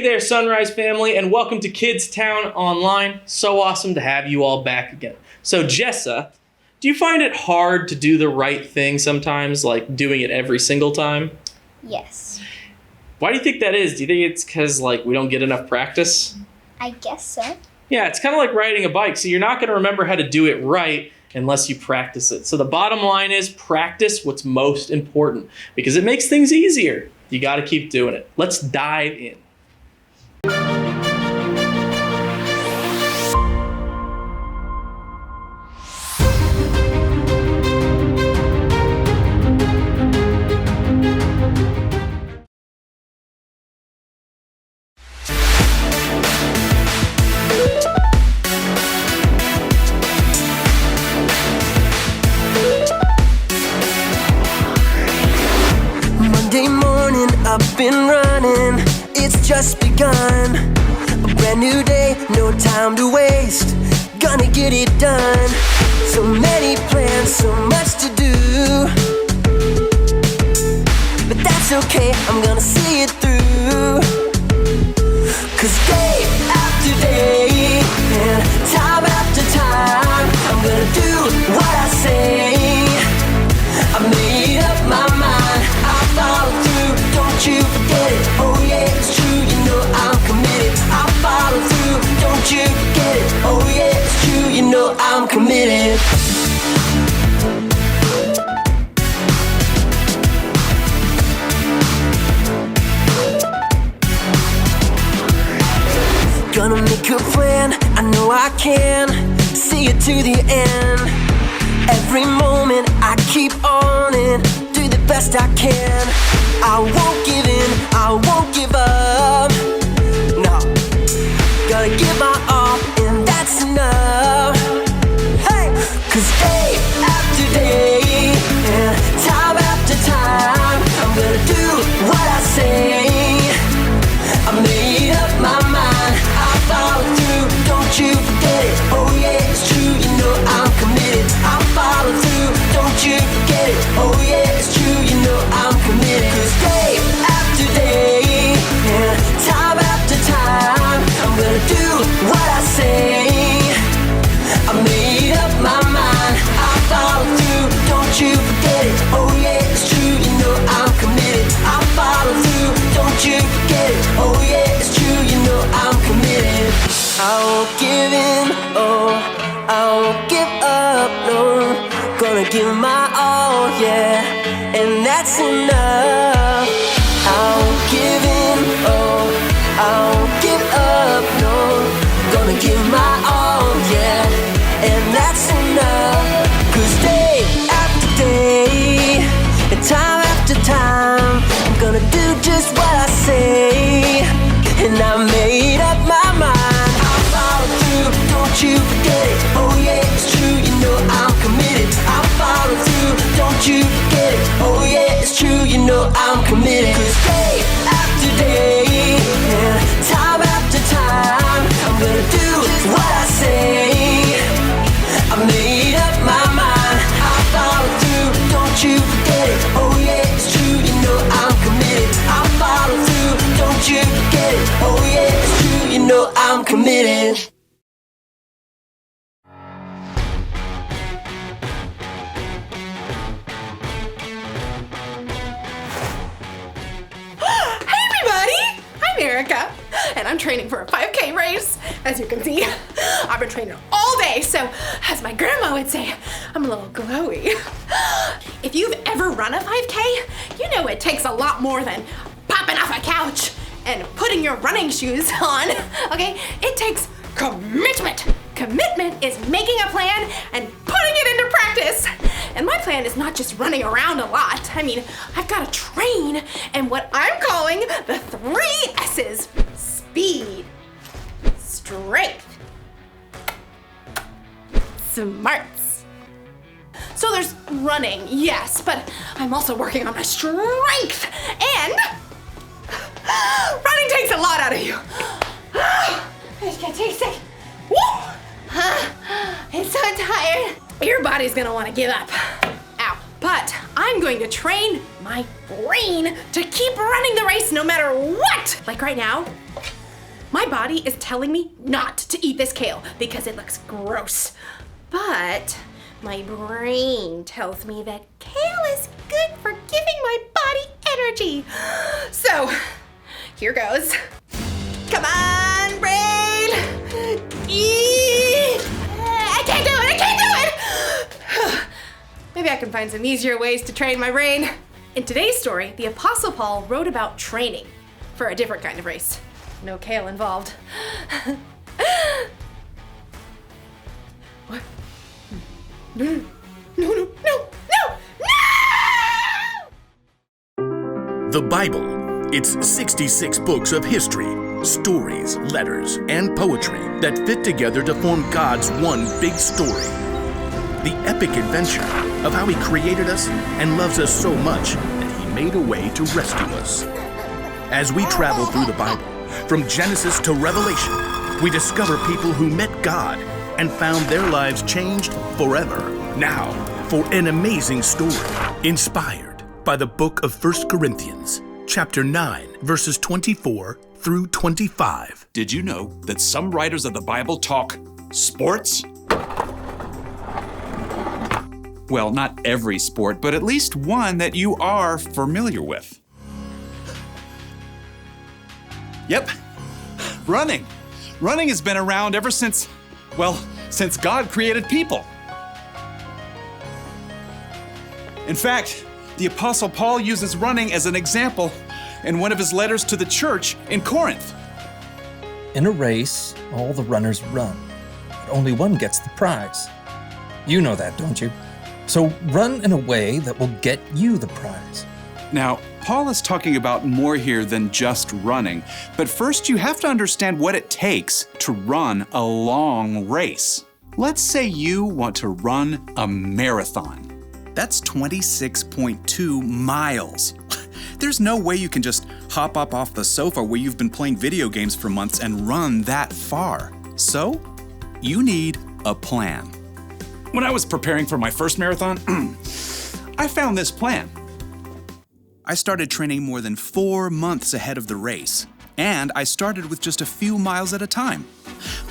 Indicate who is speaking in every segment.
Speaker 1: there, Sunrise family, and welcome to Kids Town Online. So awesome to have you all back again. So Jessa, do you find it hard to do the right thing sometimes, like doing it every single time?
Speaker 2: Yes.
Speaker 1: Why do you think that is? Do you think it's because we don't get enough practice?
Speaker 2: I guess so.
Speaker 1: Yeah, it's kind of like riding a bike. So you're not going to remember how to do it right unless you practice it. So the bottom line is practice what's most important because it makes things easier. You got to keep doing it. Let's dive in.
Speaker 3: I've been running, it's just begun. A brand new day, no time to waste. Gonna get it done. So many plans, so much to do. But that's okay, I'm gonna see it through. Cause day after day, and time after time, I'm gonna do what I say. I made up my mind, I'll follow through. Don't you forget it, oh yeah, it's true, you know I'm committed. I'll follow through, don't you forget it, oh yeah, it's true, you know I'm committed. Gonna make a plan, I know I can see it to the end. Every moment I keep on it, do the best I can. I won't give in, I won't give up. No, gotta give my all, and that's enough. Hey, cause day after day, and time after time, I'm gonna do what I say. I made up my mind, I'll follow through, don't you forget it. Oh yeah, it's true, you know I'm committed. I'll follow through, don't you forget it. Oh yeah, it's true, you know I'm committed. Cause day after day, and time after time, I'm gonna do what I say. I made up my mind, I'll follow through, don't you forget it. Oh yeah, it's true, you know I'm committed. I'll follow through, don't you forget it. Oh yeah, it's true, you know I'm committed. I won't give in, oh, I won't give up, no. Gonna give my all, yeah, and that's enough. I won't give in, oh, I won't give up, no. Gonna give my all, yeah, and that's enough. Cause day after day, and time after time, I'm gonna do just what I say. And I made up my mind, I'll follow through, don't you forget it. Oh yeah, it's true, you know I'm committed. I'll follow through, don't you forget it. Oh yeah, it's true, you know I'm committed. Cause day after day, and time after time, I'm gonna do what I say. I made up my mind, I'll follow through, don't you forget it. Oh yeah, it's true, you know I'm committed. I'll follow through, don't you forget it. Oh yeah, it's true, you know I'm committed.
Speaker 4: Erica, and I'm training for a 5K race. As you can see, I've been training all day, so as my grandma would say, I'm a little glowy. If you've ever run a 5K, you know it takes a lot more than popping off a couch and putting your running shoes on, okay? It takes commitment. Commitment is making a plan and putting it into practice. And my plan is not just running around a lot. I mean, I've got to train in what I'm calling the 3 S's. Speed, strength, smarts. So there's running, yes, but I'm also working on my strength. And running takes a lot out of you. I just gotta take a second. Woo! I'm so tired. Your body's gonna wanna give up. Ow. But I'm going to train my brain to keep running the race no matter what. Like right now, My body is telling me not to eat this kale because it looks gross. But my brain tells me that kale is good for giving my body energy. So, here goes. Come on, brain! Eat! I can't do it! Maybe I can find some easier ways to train my brain. In today's story, the Apostle Paul wrote about training for a different kind of race. No kale involved. What? No!
Speaker 5: The Bible. It's 66 books of history, stories, letters, and poetry that fit together to form God's one big story. The epic adventure of how He created us and loves us so much that He made a way to rescue us. As we travel through the Bible, from Genesis to Revelation, we discover people who met God and found their lives changed forever. Now, for an amazing story inspired by the book of 1 Corinthians, chapter 9, verses 24 through 25.
Speaker 6: Did you know that some writers of the Bible talk sports? Well, not every sport, but at least one that you are familiar with. Yep, running. Running has been around ever since God created people. In fact, the Apostle Paul uses running as an example in one of his letters to the church in Corinth.
Speaker 7: In a race, all the runners run, but only one gets the prize. You know that, don't you? So run in a way that will get you the prize.
Speaker 6: Now, Paul is talking about more here than just running, but first you have to understand what it takes to run a long race. Let's say you want to run a marathon. That's 26.2 miles. There's no way you can just hop up off the sofa where you've been playing video games for months and run that far. So, you need a plan. When I was preparing for my first marathon, I found this plan. I started training more than 4 months ahead of the race, and I started with just a few miles at a time.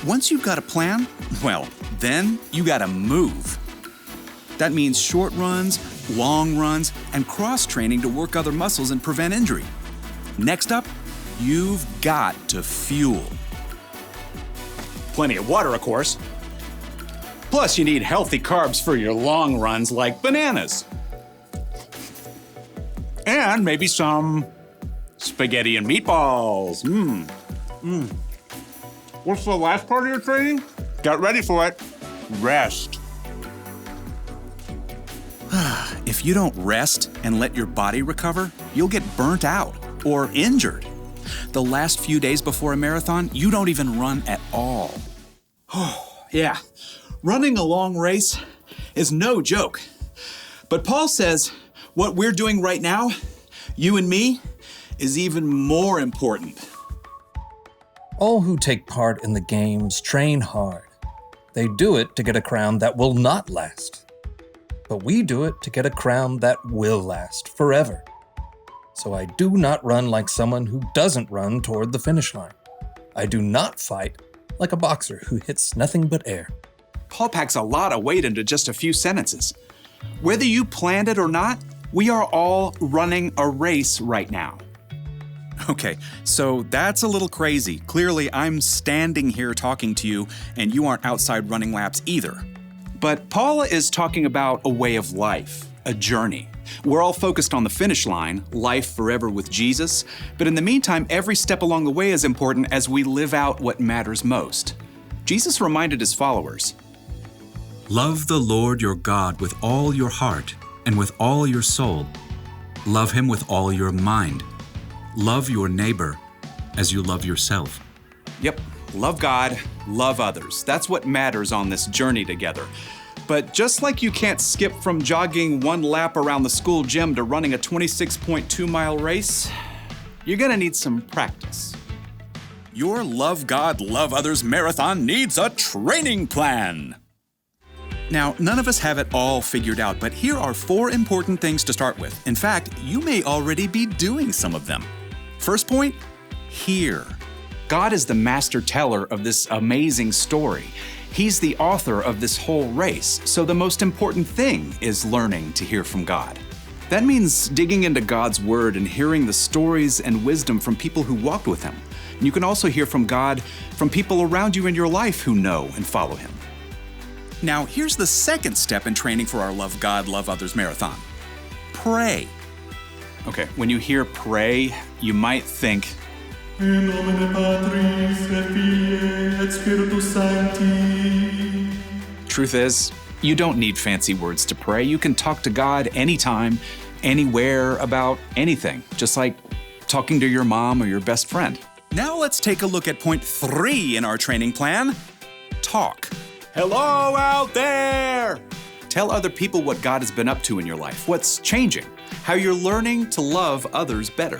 Speaker 6: Once you've got a plan, well, then you gotta move. That means short runs, long runs, and cross-training to work other muscles and prevent injury. Next up, you've got to fuel. Plenty of water, of course. Plus, you need healthy carbs for your long runs like bananas. And maybe some spaghetti and meatballs. What's the last part of your training? Get ready for it. Rest. If you don't rest and let your body recover, you'll get burnt out or injured. The last few days before a marathon, you don't even run at all. Yeah, running a long race is no joke. But Paul says what we're doing right now, you and me, is even more important.
Speaker 7: All who take part in the games train hard. They do it to get a crown that will not last. But we do it to get a crown that will last forever. So I do not run like someone who doesn't run toward the finish line. I do not fight like a boxer who hits nothing but air.
Speaker 6: Paul packs a lot of weight into just a few sentences. Whether you planned it or not, we are all running a race right now. Okay, so that's a little crazy. Clearly, I'm standing here talking to you, and you aren't outside running laps either. But Paul is talking about a way of life, a journey. We're all focused on the finish line, life forever with Jesus, but in the meantime, every step along the way is important as we live out what matters most. Jesus reminded his followers,
Speaker 8: Love the Lord your God with all your heart and with all your soul. Love him with all your mind. Love your neighbor as you love yourself.
Speaker 6: Yep, love God, love others. That's what matters on this journey together. But just like you can't skip from jogging 1 lap around the school gym to running a 26.2 mile race, you're gonna need some practice. Your Love God, Love Others marathon needs a training plan. Now, none of us have it all figured out, but here are 4 important things to start with. In fact, you may already be doing some of them. First point, hear. God is the master teller of this amazing story. He's the author of this whole race, so the most important thing is learning to hear from God. That means digging into God's Word and hearing the stories and wisdom from people who walked with Him. And you can also hear from God from people around you in your life who know and follow Him. Now, here's the second step in training for our Love God, Love Others marathon. Pray. Okay, when you hear pray, you might think,
Speaker 9: In nomine Patris et Filii et Spiritus Sancti.
Speaker 6: Truth is, you don't need fancy words to pray. You can talk to God anytime, anywhere, about anything, just like talking to your mom or your best friend. Now let's take a look at point 3 in our training plan. Talk. Hello out there! Tell other people what God has been up to in your life, what's changing, how you're learning to love others better.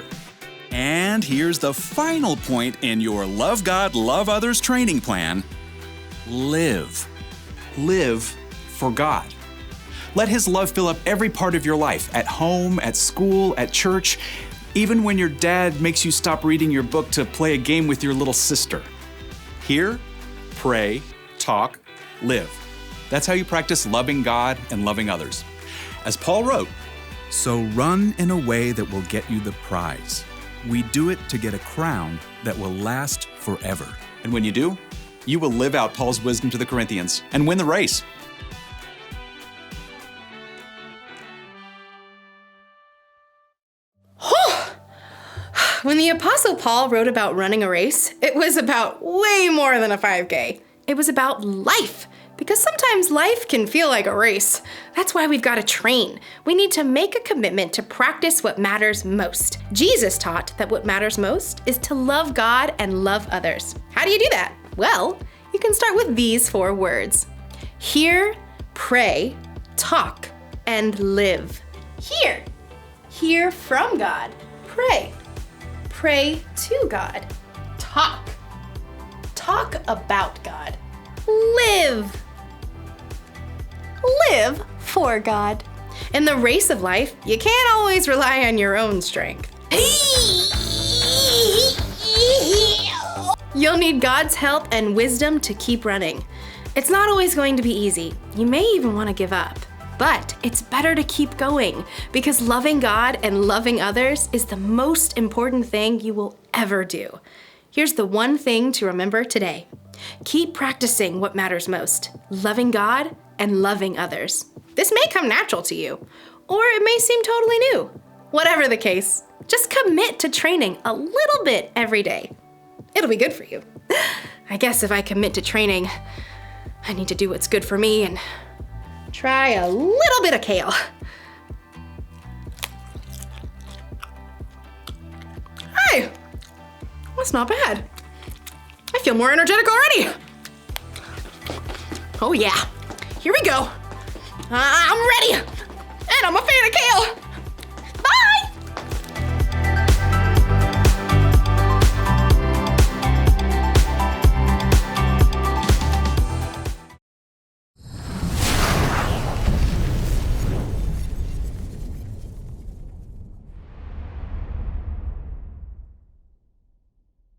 Speaker 6: And here's the final point in your Love God, Love Others training plan. Live. Live for God. Let His love fill up every part of your life, at home, at school, at church, even when your dad makes you stop reading your book to play a game with your little sister. Hear, pray, talk, live. That's how you practice loving God and loving others. As Paul wrote, "So run in a way that will get you the prize. We do it to get a crown that will last forever." And when you do, you will live out Paul's wisdom to the Corinthians and win the race.
Speaker 4: When the Apostle Paul wrote about running a race, it was about way more than a 5K. It was about life, because sometimes life can feel like a race. That's why we've got to train. We need to make a commitment to practice what matters most. Jesus taught that what matters most is to love God and love others. How do you do that? Well, you can start with these 4 words. Hear, pray, talk, and live. Hear. Hear from God. Pray. Pray to God. Talk. Talk about God. Live. Live for God. In the race of life, you can't always rely on your own strength. You'll need God's help and wisdom to keep running. It's not always going to be easy. You may even want to give up. But it's better to keep going, because loving God and loving others is the most important thing you will ever do. Here's the one thing to remember today. Keep practicing what matters most, loving God and loving others. This may come natural to you, or it may seem totally new. Whatever the case, just commit to training a little bit every day. It'll be good for you. I guess if I commit to training, I need to do what's good for me and try a little bit of kale. Hey, that's not bad. I feel more energetic already. Oh yeah, here we go. I'm ready, and I'm a fan of kale.